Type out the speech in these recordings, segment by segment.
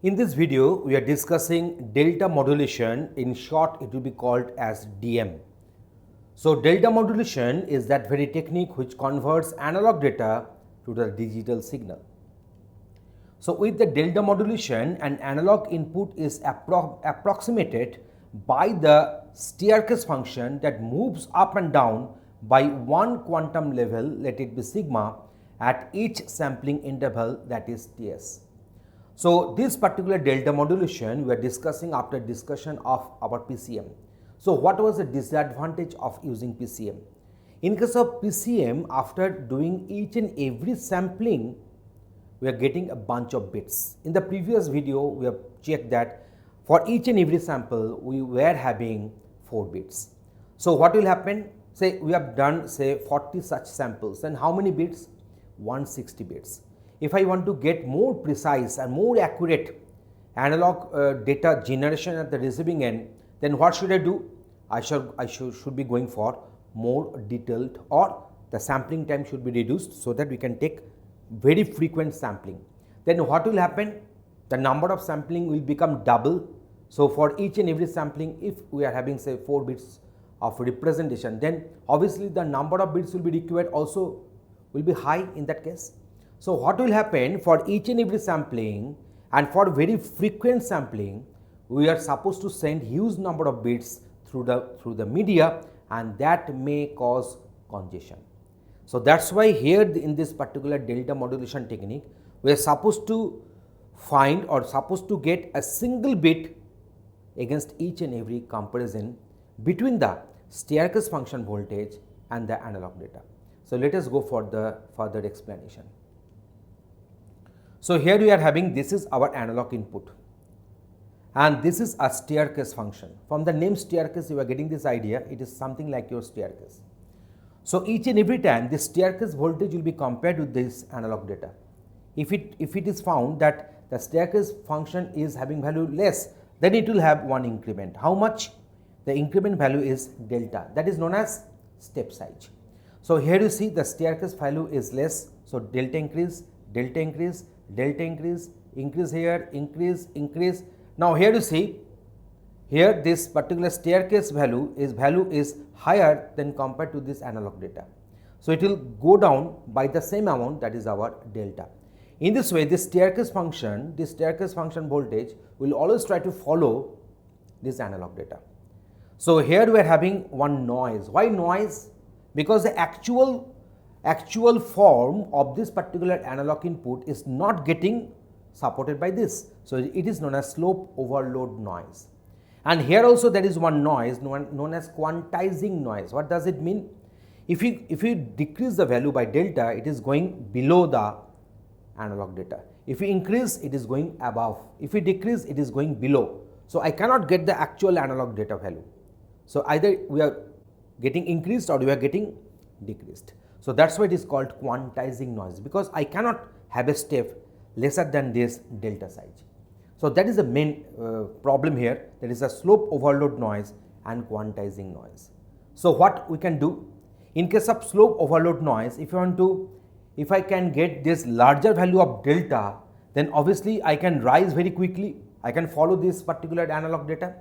In this video, we are discussing delta modulation. In short, it will be called as DM. So, delta modulation is that very technique which converts analog data to the digital signal. So, with the delta modulation, an analog input is approximated by the staircase function that moves up and down by one quantum level, let it be sigma, at each sampling interval, that is Ts. So, this particular delta modulation we are discussing after discussion of our PCM. So, what was the disadvantage of using PCM? In case of PCM, after doing each and every sampling, we are getting a bunch of bits. In the previous video, we have checked that for each and every sample, we were having 4 bits. So, what will happen? Say we have done say 40 such samples, then how many bits? 160 bits. If I want to get more precise and more accurate analog data generation at the receiving end, then what should I do? I should be going for more detailed, or the sampling time should be reduced so that we can take very frequent sampling. Then what will happen? The number of sampling will become double. So, for each and every sampling, if we are having say 4 bits of representation, then obviously the number of bits will be required also will be high in that case. So, what will happen for each and every sampling and for very frequent sampling, we are supposed to send huge number of bits through the media, and that may cause congestion. So, that is why here in this particular delta modulation technique, we are supposed to find or supposed to get a single bit against each and every comparison between the staircase function voltage and the analog data. So, let us go for the further explanation. So, here we are having this is our analog input and this is a staircase function. From the name staircase, you are getting this idea, it is something like your staircase. So, each and every time this staircase voltage will be compared with this analog data. If it is found that the staircase function is having value less, then it will have one increment. How much? The increment value is delta, that is known as step size. So, here you see the staircase value is less. So, delta increase, delta increase, delta increase, increase here, increase. Now, here you see here this particular staircase value is higher than compared to this analog data. So, it will go down by the same amount, that is our delta. In this way, this staircase function voltage will always try to follow this analog data. So, here we are having one noise. Why noise? Because the actual form of this particular analog input is not getting supported by this. So, it is known as slope overload noise. And here also there is one noise known as quantizing noise. What does it mean? If you decrease the value by delta, it is going below the analog data. If you increase, it is going above. If you decrease, it is going below. So, I cannot get the actual analog data value. So, either we are getting increased or we are getting decreased. So, that is why it is called quantizing noise, because I cannot have a step lesser than this delta size. So, that is the main problem here, that is a slope overload noise and quantizing noise. So, what we can do in case of slope overload noise, if I can get this larger value of delta, then obviously I can rise very quickly, I can follow this particular analog data,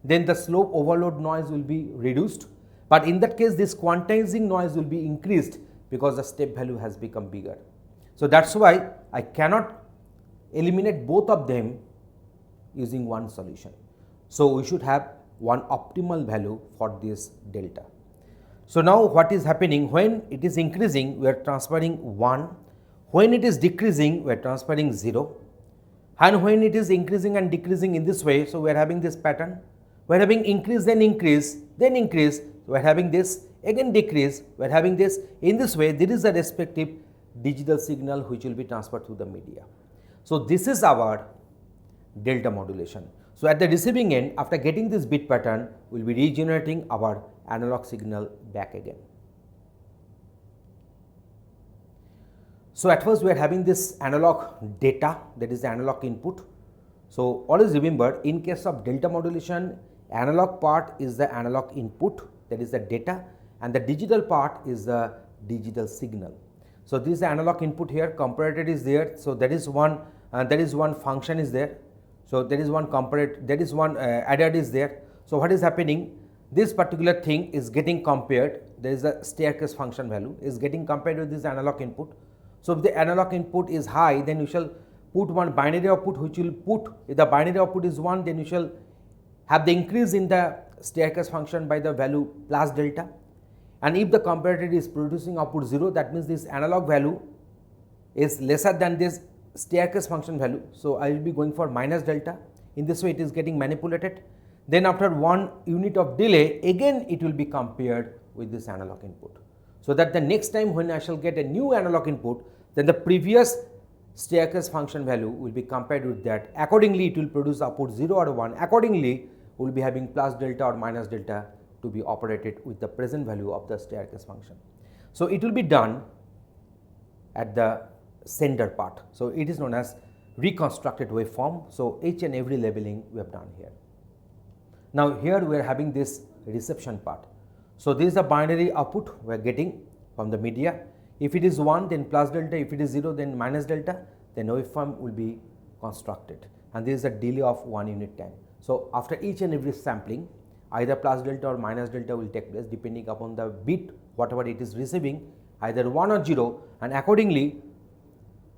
then the slope overload noise will be reduced. But in that case, this quantizing noise will be increased because the step value has become bigger. So, that is why I cannot eliminate both of them using one solution. So, we should have one optimal value for this delta. So, now what is happening? When it is increasing, we are transferring 1, when it is decreasing, we are transferring 0, and when it is increasing and decreasing in this way, so we are having this pattern, we are having increase, then increase, then increase, we are having this, again decrease, we are having this. In this way, there is a respective digital signal which will be transferred through the media. So, this is our delta modulation. So, at the receiving end, after getting this bit pattern, we will be regenerating our analog signal back again. So, at first we are having this analog data, that is the analog input. So, always remember, in case of delta modulation, analog part is the analog input, that is the data, and the digital part is the digital signal. So, this is the analog input here, comparator is there. So, that is one function is there. So there is one comparator, there is one adder is there. So what is happening? This particular thing is getting compared. There is a staircase function value is getting compared with this analog input. So if the analog input is high, then you shall put one binary output, which will put, if the binary output is 1, then you shall have the increase in the staircase function by the value plus delta. And if the comparator is producing output 0, that means this analog value is lesser than this staircase function value. So I will be going for minus delta. In this way it is getting manipulated. Then after 1 unit of delay, again it will be compared with this analog input. So that the next time when I shall get a new analog input, then the previous staircase function value will be compared with that. Accordingly it will produce output 0 or 1. Accordingly we will be having plus delta or minus delta to be operated with the present value of the staircase function. So it will be done at the sender part. So it is known as reconstructed waveform. So each and every labeling we have done here. Now here we are having this reception part. So this is the binary output we are getting from the media. If it is 1, then plus delta. If it is 0, then minus delta. Then waveform will be constructed, and there is a delay of 1 unit time. So after each and every sampling, either plus delta or minus delta will take place depending upon the bit whatever it is receiving, either 1 or 0, and accordingly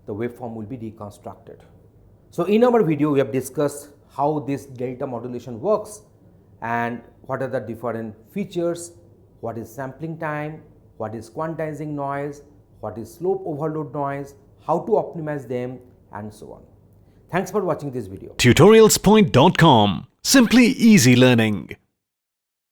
the waveform will be reconstructed. So in our video we have discussed how this delta modulation works and what are the different features, what is sampling time, what is quantizing noise, what is slope overload noise, how to optimize them, and so on. Thanks for watching this video. Tutorialspoint.com. Simply easy learning.